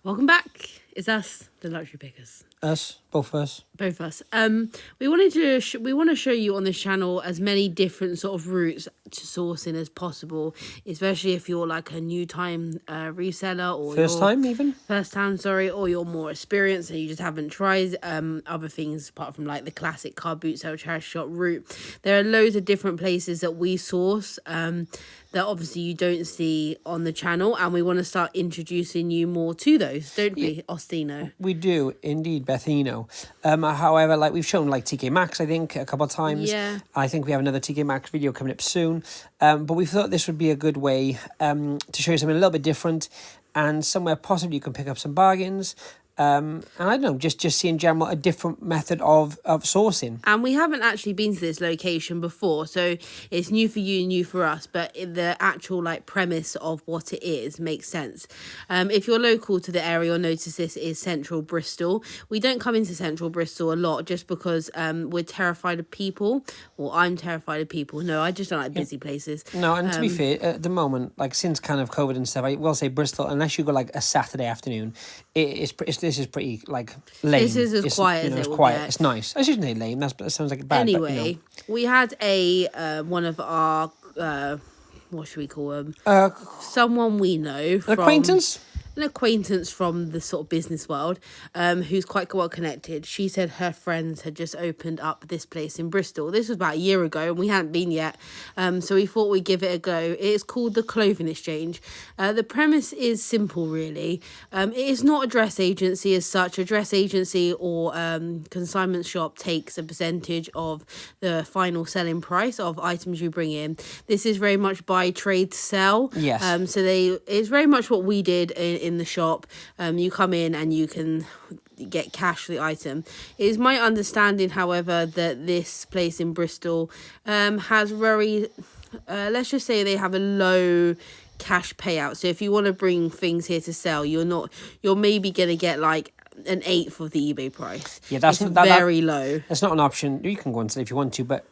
Welcome back. It's us, the luxury pickers. Us, both of us. Both of us. We wanted to we want to show you on this channel as many different sort of routes to sourcing as possible, especially if you're like a new time reseller or First time, or you're more experienced and you just haven't tried other things apart from like the classic car boot sale charity shop route. There are loads of different places that we source that obviously you don't see on the channel, and we want to start introducing you more to those, don't we, Ostino? We do indeed, Bethino. However, like we've shown like TK Maxx, I think, a couple of times. Yeah. I think we have another TK Maxx video coming up soon. But we thought this would be a good way to show you something a little bit different and somewhere possibly you can pick up some bargains. And I don't know, just see in general a different method of sourcing. And we haven't actually been to this location before, so it's new for you, new for us, but the actual like premise of what it is makes sense. If you're local to the area, you'll notice this is central Bristol. We don't come into central Bristol a lot just because we're terrified of people, or I'm terrified of people. No, I just don't like busy places. No, and to be fair, at the moment, like since kind of COVID and stuff, I will say Bristol, unless you go like a Saturday afternoon, this is pretty like lame. This is as quiet as it will quiet. get. It's nice. I shouldn't say lame. That sounds like bad. Anyway, but, we had one of our what should we call them? Someone we know from an acquaintance from the sort of business world, who's quite well connected. She said her friends had just opened up this place in Bristol. This was about a year ago and we hadn't been yet. So we thought we'd give it a go. It's called the Clothing Exchange. The premise is simple, really. It is not a dress agency as such. A dress agency or consignment shop takes a percentage of the final selling price of items you bring in. This is very much buy, trade, sell. Yes. It's very much what we did in the shop. You come in and you can get cash for the item. It is my understanding, however, that this place in Bristol has very let's just say they have a low cash payout. So if you want to bring things here to sell, you're maybe gonna get like an eighth of the eBay price. Yeah, that's very low. That's not an option. You can go and sell if you want to, but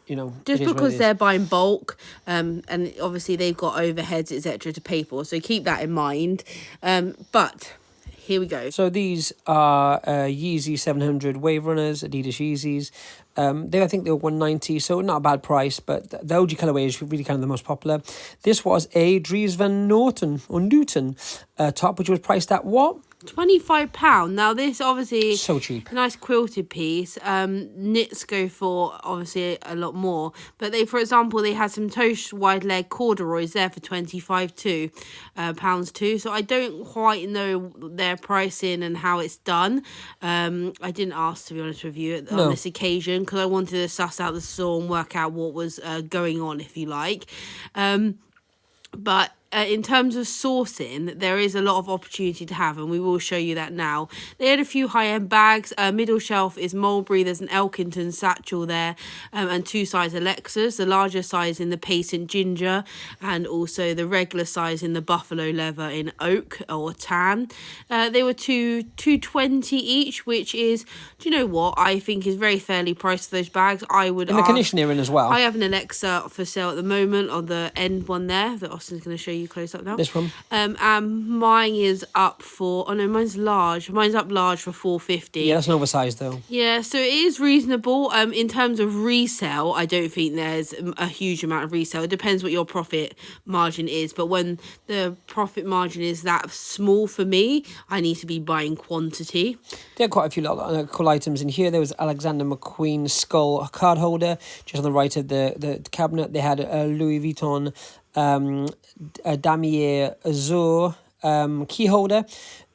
just because they're buying bulk, and obviously they've got overheads, etc., to pay for. So keep that in mind. But here we go. So these are Yeezy 700 Wave Runners, Adidas Yeezys. I think they were $190, so not a bad price, but the OG colorway is really kind of the most popular. This was a Dries Van Noten top, which was priced at what? £25. Now this obviously so cheap. Nice quilted piece. Knits go for obviously a lot more, but for example they had some Toast wide leg corduroys there for £25 too. So I don't quite know their pricing and how it's done. I didn't ask, to be honest with you, on this occasion, because I wanted to suss out the store and work out what was going on, if you like. But in terms of sourcing, there is a lot of opportunity to have, and we will show you that now. They had a few high-end bags. Middle shelf is Mulberry. There's an Elkington satchel there, and two size Alexas. The larger size in the Patent Ginger, and also the regular size in the Buffalo Leather in Oak or Tan. They were $220 each, which is, do you know what? I think is very fairly priced for those bags. And the condition they're in as well. I have an Alexa for sale at the moment on the end one there that Austin's going to show you close up now. This one. And mine is up for, mine's large. Mine's up large for $450. Yeah, that's an oversized though. Yeah, so it is reasonable. In terms of resale, I don't think there's a huge amount of resale. It depends what your profit margin is, but when the profit margin is that small for me, I need to be buying quantity. There are quite a few little cool items in here. There was Alexander McQueen skull card holder just on the right of the cabinet. They had a Louis Vuitton a Damier Azur key holder.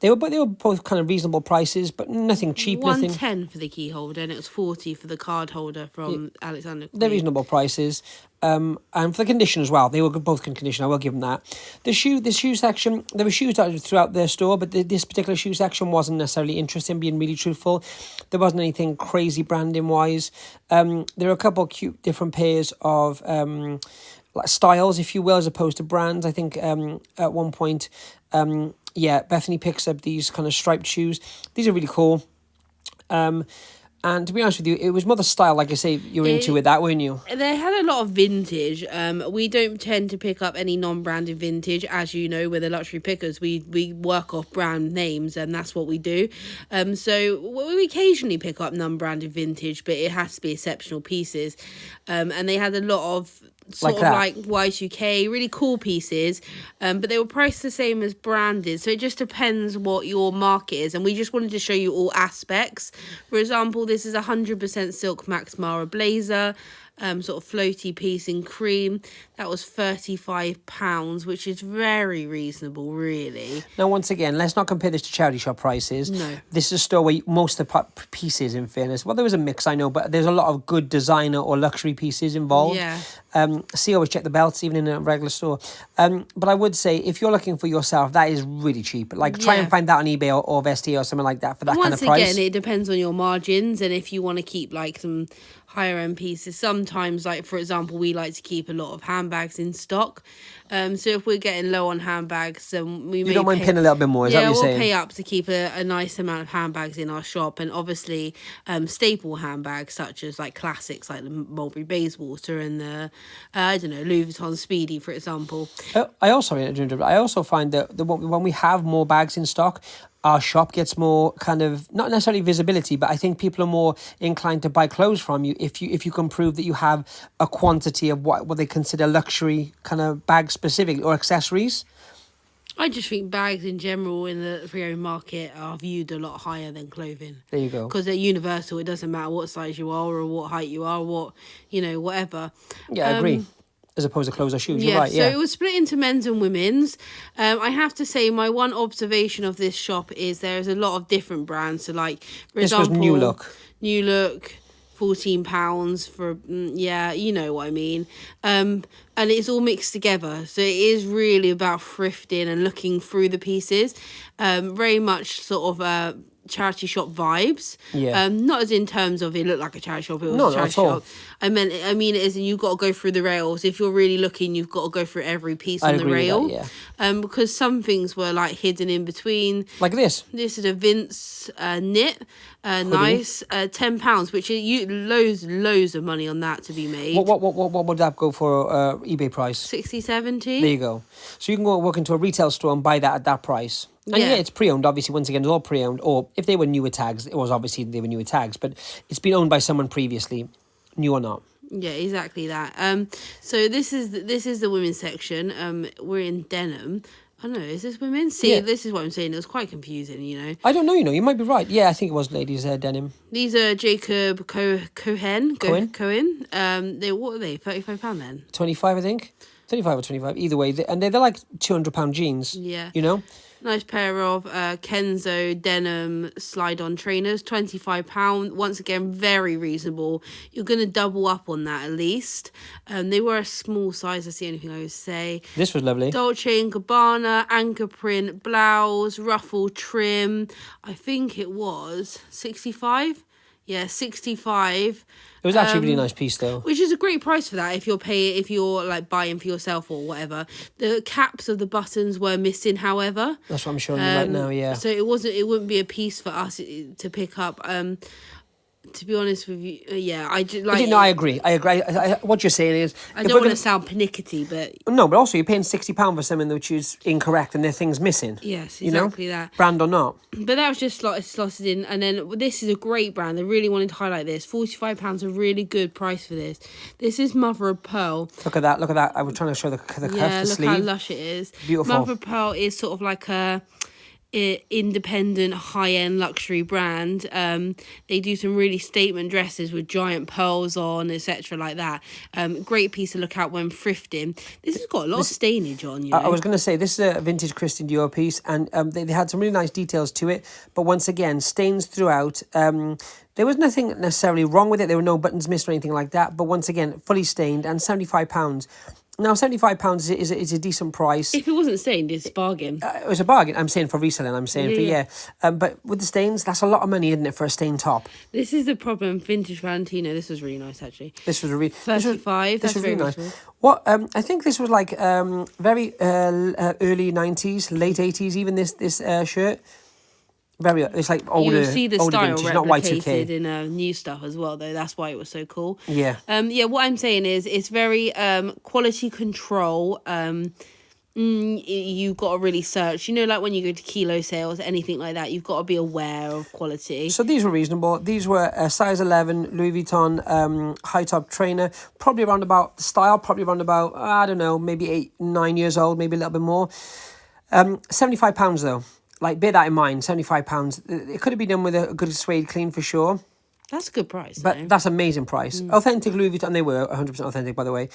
They were both kind of reasonable prices, but nothing cheap. $110 for the key holder, and it was $40 for the card holder from Alexander. They're reasonable prices, and for the condition as well. They were both good condition. I will give them that. The shoe section. There were shoes throughout their store, but this particular shoe section wasn't necessarily interesting. Being really truthful, there wasn't anything crazy branding wise. There are a couple of cute different pairs of like styles, if you will, as opposed to brands. I think at one point, Bethany picks up these kind of striped shoes. These are really cool. And to be honest with you, it was more the style, like I say, you're into with that, weren't you? They had a lot of vintage. We don't tend to pick up any non-branded vintage, as you know. We're the luxury pickers. We work off brand names, and that's what we do. So we occasionally pick up non-branded vintage, but it has to be exceptional pieces. And they had a lot of sort of like Y2K, really cool pieces, but they were priced the same as branded, so it just depends what your market is, and we just wanted to show you all aspects. For example, this is 100% silk Max Mara blazer, sort of floaty piece in cream. That was £35, which is very reasonable, really. Now, once again, let's not compare this to charity shop prices. No. This is a store where most of the pieces, in fairness, well, there was a mix, I know, but there's a lot of good designer or luxury pieces involved. Yeah. See, always check the belts, even in a regular store. But I would say, if you're looking for yourself, that is really cheap. Like, try and find that on eBay or Vestiaire or something like that for that kind of price. Once again, it depends on your margins, and if you want to keep, like, some higher end pieces. Sometimes, like, for example, we like to keep a lot of handbags in stock. So if we're getting low on handbags, then we may don't mind paying a little bit more, is that what you're saying? Yeah, we'll pay up to keep a nice amount of handbags in our shop, and obviously staple handbags such as like classics like the Mulberry Bayswater and the I don't know, Louis Vuitton Speedy, for example. I also find that when we have more bags in stock, our shop gets more kind of, not necessarily visibility, but I think people are more inclined to buy clothes from you if you can prove that you have a quantity of what they consider luxury kind of bags specifically, or accessories. I just think bags in general in the pre-owned market are viewed a lot higher than clothing. There you go. Because they're universal. It doesn't matter what size you are or what height you are, what, whatever. Yeah, I agree. As opposed to clothes or shoes, you're right, So it was split into men's and women's. I have to say, my one observation of this shop is there's a lot of different brands. So, like, for example, was New Look. New Look, £14 for, you know what I mean. And it's all mixed together. So it is really about thrifting and looking through the pieces. Very much sort of charity shop vibes. Yeah. Not as in terms of it looked like a charity shop, it was No, a charity not at all. shop. I mean it is, and you've got to go through the rails. If you're really looking, you've got to go through every piece on the rail. With that, yeah. Because some things were like hidden in between. Like this. This is a Vince knit, nice, £10, which is loads of money on that to be made. What would that go for eBay price? 60, 70. There you go. So you can go walk into a retail store and buy that at that price. And yeah, it's pre-owned, obviously, once again, it's all pre-owned. Or if they were newer tags, it was obviously they were newer tags, but it's been owned by someone previously, new or not. Yeah, exactly that. So this is the women's section. We're in denim. I don't know, is this women? See, This is what I'm saying. It was quite confusing, I don't know, you might be right. Yeah, I think it was ladies' denim. These are Jacob Cohen. Cohen. What are they? £35 then? 25, I think. 35 or 25, either way. And they're like £200 jeans. Yeah. Nice pair of Kenzo denim slide-on trainers, £25. Once again, very reasonable. You're going to double up on that at least. They were a small size, that's the only thing I would say. This was lovely. Dolce & Gabbana, anchor print blouse, ruffle trim. I think it was 65. Yeah, 65. It was actually a really nice piece, though. Which is a great price for that if you're like buying for yourself or whatever. The caps of the buttons were missing, however. That's what I'm showing you right now, yeah. So it wouldn't be a piece for us to pick up. To be honest with you, I agree. What you're saying is, I don't want to sound pernickety, but no, but also you're paying £60 for something which is incorrect and there are things missing. Yes, exactly that. Brand or not. But that was just slotted in, and then this is a great brand. I really wanted to highlight this. £45, a really good price for this. This is Mother of Pearl. Look at that. I was trying to show the cuff, the sleeve. Look how lush it is. Beautiful. Mother of Pearl is sort of like a independent high-end luxury brand. They do some really statement dresses with giant pearls on, etc., like that. Great piece to look out when thrifting. This has got a lot of stainage on. I was going to say, this is a vintage Christian Dior piece, and they had some really nice details to it, but once again, stains throughout. There was nothing necessarily wrong with it. There were no buttons missed or anything like that, but once again, fully stained, and £75. Now, £75 is a decent price. If it wasn't stained, it's a bargain. It was a bargain. I'm saying for reselling. But with the stains, that's a lot of money, isn't it, for a stained top? This is the problem. Vintage Valentino. This was really nice, actually. This was a really 35. This was very really nice. What I think this was like very early 90s, late 80s. Even this shirt. It's like older. You'll see the older style vintage, not replicated Y2K. in new stuff as well, though. That's why it was so cool. Yeah. What I'm saying is it's very quality control. You've got to really search. Like when you go to kilo sales, anything like that, you've got to be aware of quality. So these were reasonable. These were a size 11 Louis Vuitton high top trainer, probably around about the style, probably around about, I don't know, maybe 8, 9 years old, maybe a little bit more. £75 though. Like, bear that in mind, £75. It could have been done with a good suede clean for sure. That's a good price. But that's amazing price. Authentic Louis Vuitton, they were 100% authentic, by the way.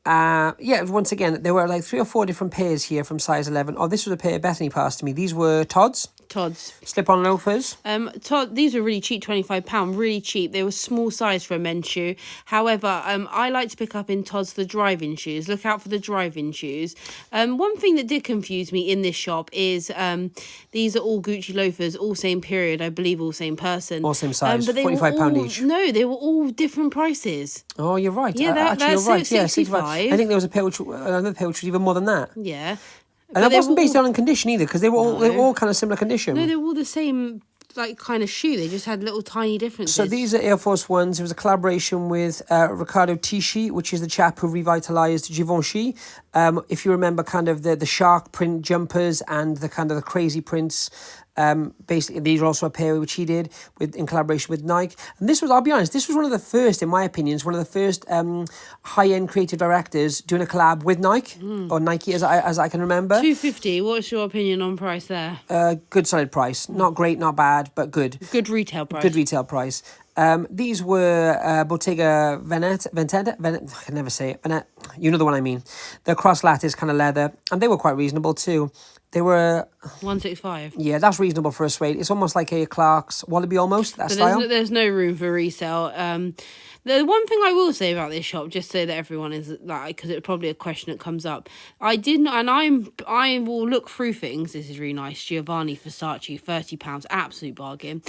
Once again, there were like 3 or 4 different pairs here from size 11. Oh, this was a pair Bethany passed to me. These were Todd's. Slip-on loafers. These were really cheap, £25, really cheap. They were small size for a men's shoe. However, I like to pick up in Todd's the driving shoes. Look out for the driving shoes. One thing that did confuse me in this shop is these are all Gucci loafers, all same period, I believe, all same person. All same size, but £45 each. No, they were all different prices. Oh, you're right. Yeah, actually, you're right. 65. I think there was another pair which was even more than that. Yeah. And that wasn't based on condition either, because they were all kind of similar condition. No, they were all the same kind of shoe. They just had little tiny differences. So these are Air Force Ones. It was a collaboration with Riccardo Tisci, which is the chap who revitalized Givenchy. If you remember kind of the shark print jumpers and the kind of the crazy prints. Basically, these are also a pair which he did in collaboration with Nike. And this was, I'll be honest, this was one of the first, in my opinion, one of the first high-end creative directors doing a collab with Nike, or Nike as I can remember. $250. What's your opinion on price there? Good solid price. Not great, not bad, but good. Good retail price. Good retail price. These were Bottega Veneta, I can never say it. Veneta, you know the one I mean. They're cross lattice kind of leather, and they were quite reasonable too. They were $165. Yeah, that's reasonable for a suede. It's almost like a Clark's Wallaby almost, that style. There's no room for resale. The one thing I will say about this shop, just so that everyone is like, because it's probably a question that comes up. I will look through things. This is really nice. Giovanni Versace, £30, absolute bargain.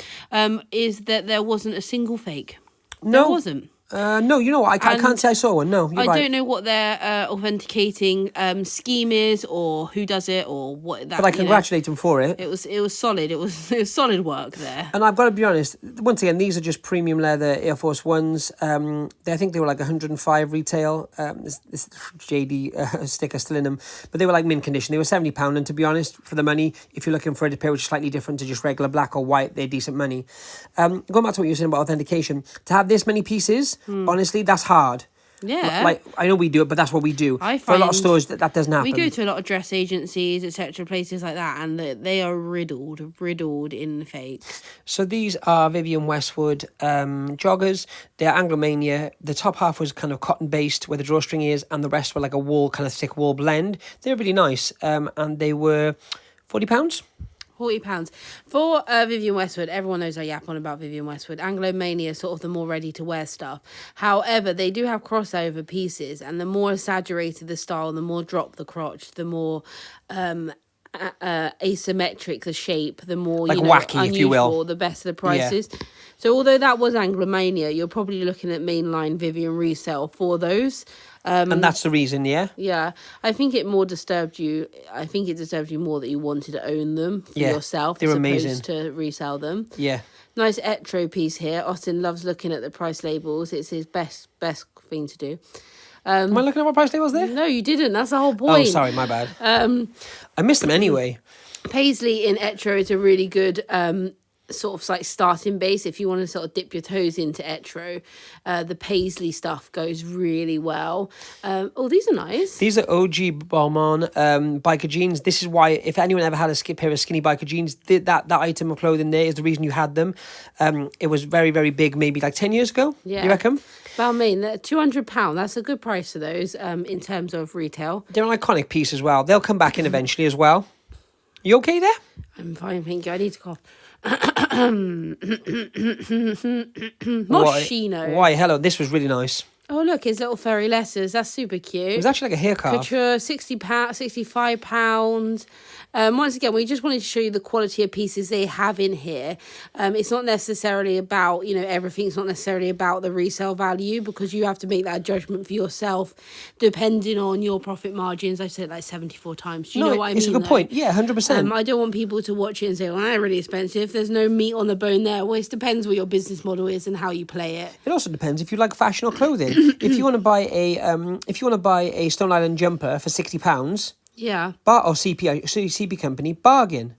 Is that there wasn't a single fake? No, there wasn't. No, you know what? I can't say I saw one. No, I don't know what their authenticating scheme is, or who does it, or what. That, but I congratulate them for it. It was solid. It was solid work there. And I've got to be honest. Once again, these are just premium leather Air Force Ones. I think they were like 105 retail. This JD sticker still in them, but they were like mint condition. They were £70, and to be honest, for the money, if you're looking for a pair which is slightly different to just regular black or white, they're decent money. Going back to what you were saying about authentication, to have this many pieces. Honestly, that's hard. Yeah. Like, I know we do it, but that's what we do. For a lot of stores, that doesn't happen. We go to a lot of dress agencies, etc., places like that, and they are riddled in fakes. So these are Vivienne Westwood joggers. They're Anglomania. The top half was kind of cotton-based, where the drawstring is, and the rest were like a wool, kind of thick wool blend. They're really nice, and they were £40. £40 for Vivienne Westwood. Everyone knows I yap on about Vivienne Westwood. Anglomania is sort of the more ready to wear stuff. However, they do have crossover pieces, and the more exaggerated the style, the more drop the crotch, the more asymmetric the shape, the more like wacky, unusual, if you will. The better the prices. Yeah. So although that was Anglomania, you're probably looking at mainline Vivienne resale for those. And that's the reason, yeah? Yeah. I think it more disturbed you. I think it disturbed you more that you wanted to own them for yourself as opposed to resell them. Yeah. Nice Etro piece here. Austin loves looking at the price labels. It's his best thing to do. Am I looking at my price labels there? No, you didn't. That's the whole point. Oh, sorry, my bad. I missed them anyway. Paisley in Etro is a really good sort of like starting base if you want to sort of dip your toes into Etro. The Paisley stuff goes really well. These are nice. These are OG Balmain biker jeans. This is why, if anyone ever had a pair of skinny biker jeans, that item of clothing there is the reason you had them. It was very, very big, maybe like 10 years ago. Yeah. You reckon? Balmain, £200. That's a good price for those in terms of retail. They're an iconic piece as well. They'll come back in eventually as well. You okay there? I'm fine, thank you. I need to cough. Moschino. Why? Hello, this was really nice. Oh, look, his little furry letters. That's super cute. It was actually like a hair calf. Couture, £65. Once again, we just wanted to show you the quality of pieces they have in here. It's not necessarily about, everything's not necessarily about the resale value, because you have to make that judgment for yourself depending on your profit margins. I've said like 74 times. Do you know what I mean? It's a good point. Yeah, 100%. I don't want people to watch it and say, well, they're really expensive. There's no meat on the bone there. Well, it depends what your business model is and how you play it. It also depends if you like fashion or clothing. If you want to buy a Stone Island jumper for £60, yeah, or CP company, bargain.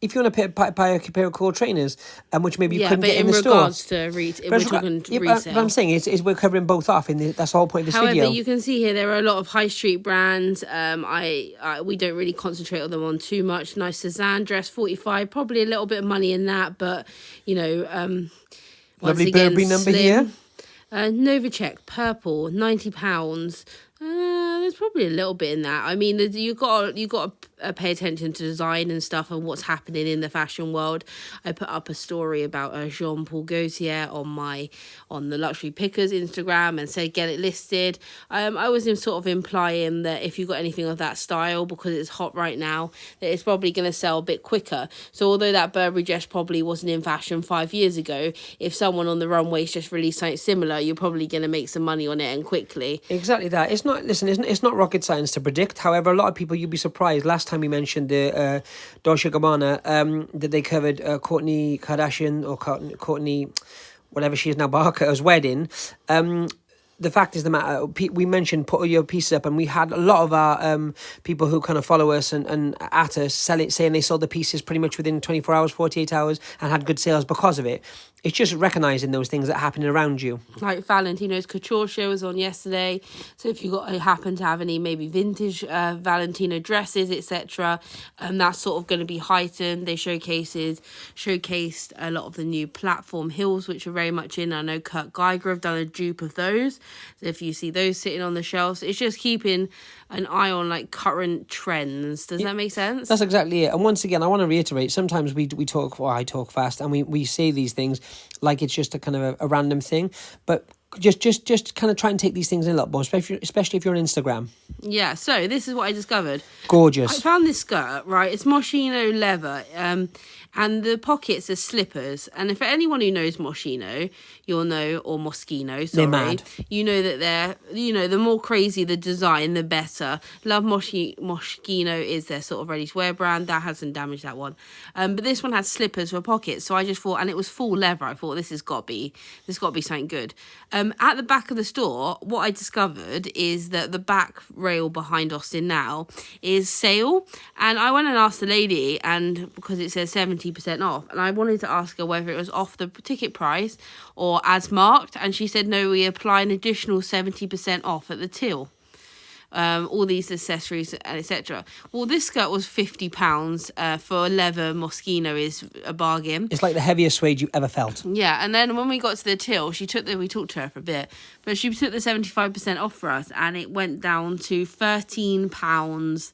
If you want to buy a pair of cool trainers, which maybe you couldn't get in the store. Yeah, but in regards to we're talking resale. But I'm saying is we're covering both off. That's the whole point of this video. However, you can see here there are a lot of high street brands. We don't really concentrate on them too much. Nice Cezanne dress, 45. Probably a little bit of money in that, but Lovely Burberry number here. Novacek purple, £90. There's probably a little bit in that. I mean, you got to pay attention to design and stuff and what's happening in the fashion world. I put up a story about Jean Paul Gaultier on the Luxury Pickers Instagram and said get it listed. I was sort of implying that if you got anything of that style, because it's hot right now, that it's probably going to sell a bit quicker. So although that Burberry dress probably wasn't in fashion 5 years ago, if someone on the runways just released something similar, you're probably going to make some money on it and quickly. Exactly that. It's not rocket science to predict. However, a lot of people, you'd be surprised. Last time we mentioned the Dolce & Gabbana, that they covered Kourtney Kardashian or Kourtney, whatever she is now, Barker's wedding. The fact is the matter, we mentioned put your pieces up, and we had a lot of our people who kind of follow us and at us saying they sold the pieces pretty much within 24 hours, 48 hours, and had good sales because of it. It's just recognising those things that are happening around you. Like Valentino's couture show was on yesterday. So if you happen to have any maybe vintage Valentino dresses, etc., that's sort of going to be heightened. They showcased a lot of the new platform heels, which are very much in. I know Kurt Geiger have done a dupe of those. So if you see those sitting on the shelves, it's just keeping an eye on like current trends. Does that make sense? That's exactly it. And once again, I want to reiterate, sometimes we talk, or I talk fast, and we say these things like it's just a kind of a random thing, but just kind of try and take these things in a lot more, especially if you're on Instagram. Yeah, so this is what I discovered. Gorgeous. I found this skirt, right? It's Moschino leather, and the pockets are slippers. And for anyone who knows Moschino, you'll know, or Moschino, sorry. They're mad. You know that they're, the more crazy the design, the better. Love Moschino is their sort of ready-to-wear brand. That hasn't damaged that one. But this one has slippers for pockets. So I just thought, and it was full leather. I thought this has got to be something good. At the back of the store, what I discovered is that the back rail behind Austin Now is sale. And I went and asked the lady, and because it says 70% off, and I wanted to ask her whether it was off the ticket price or as marked, and she said no, we apply an additional 70% off at the till. All these accessories, etc. Well, this skirt was £50 for leather. Moschino is a bargain. It's like the heaviest suede you ever felt. Yeah, and then when we got to the till, we talked to her for a bit, but she took the 75% off for us, and it went down to £13.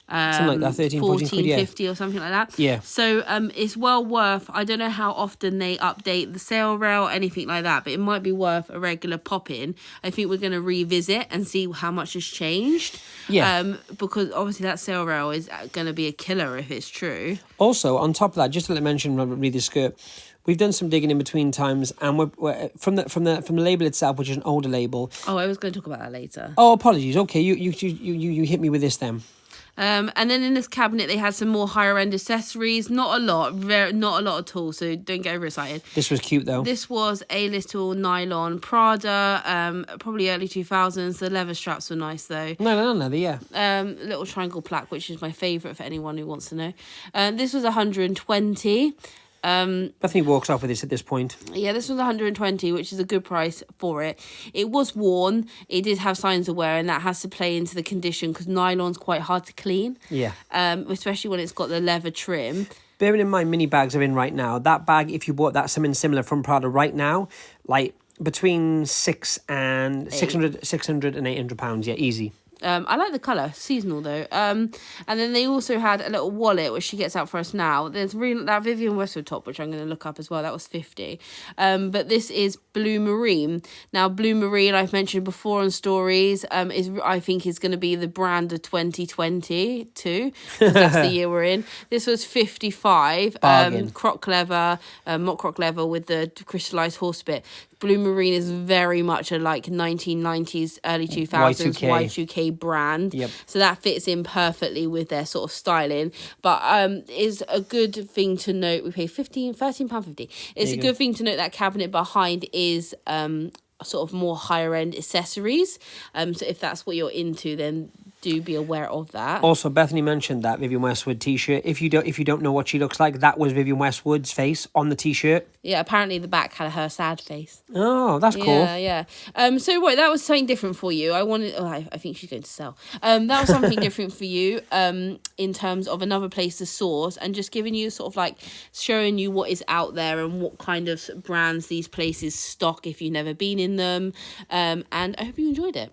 Something like that, 13, 14 quid, yeah. 14.50 or something like that. Yeah. So it's well worth. I don't know how often they update the sale rail, anything like that, but it might be worth a regular pop in. I think we're going to revisit and see how much has changed. Yeah. Because obviously that sale rail is going to be a killer if it's true. Also, on top of that, just to mention, read the skirt. We've done some digging in between times, and we're from the label itself, which is an older label. Oh, I was going to talk about that later. Oh, apologies. Okay, you hit me with this then. And then in this cabinet they had some more higher end accessories. Not a lot at all. So don't get overexcited. This was cute though. This was a little nylon Prada, probably early 2000s. The leather straps were nice though. No, yeah. Little triangle plaque, which is my favourite for anyone who wants to know. This was 120. Bethany walks off with this at this point. Yeah, this was 120, which is a good price for it. It was worn. It did have signs of wear, and that has to play into the condition because nylon's quite hard to clean. Yeah. Especially when it's got the leather trim. Bearing in mind, mini bags are in right now. That bag, if you bought that something similar from Prada right now, like between 600 and £800, yeah, easy. I like the colour, seasonal though. And then they also had a little wallet which she gets out for us now. There's really that Vivienne Westwood top which I'm going to look up as well. That was 50. But this is Blue Marine. Now Blue Marine, I've mentioned before on stories, I think is going to be the brand of 2022. That's the year we're in. This was 55. Croc leather, not croc leather with the crystallized horse bit. Blue Marine is very much a 1990s, early 2000s Y2K brand. Yep. So that fits in perfectly with their sort of styling. But is a good thing to note. We pay £13.50. It's a good thing to note that cabinet behind is sort of more higher end accessories. So if that's what you're into, then do be aware of that. Also, Bethany mentioned that Vivienne Westwood t-shirt. If you don't know what she looks like, that was Vivienne Westwood's face on the t-shirt. Yeah, apparently the back had her sad face. Oh, that's cool. Yeah. So what? That was something different for you. I think she's going to sell. That was something different for you. In terms of another place to source and just giving you sort of showing you what is out there and what kind of brands these places stock if you've never been in them. And I hope you enjoyed it.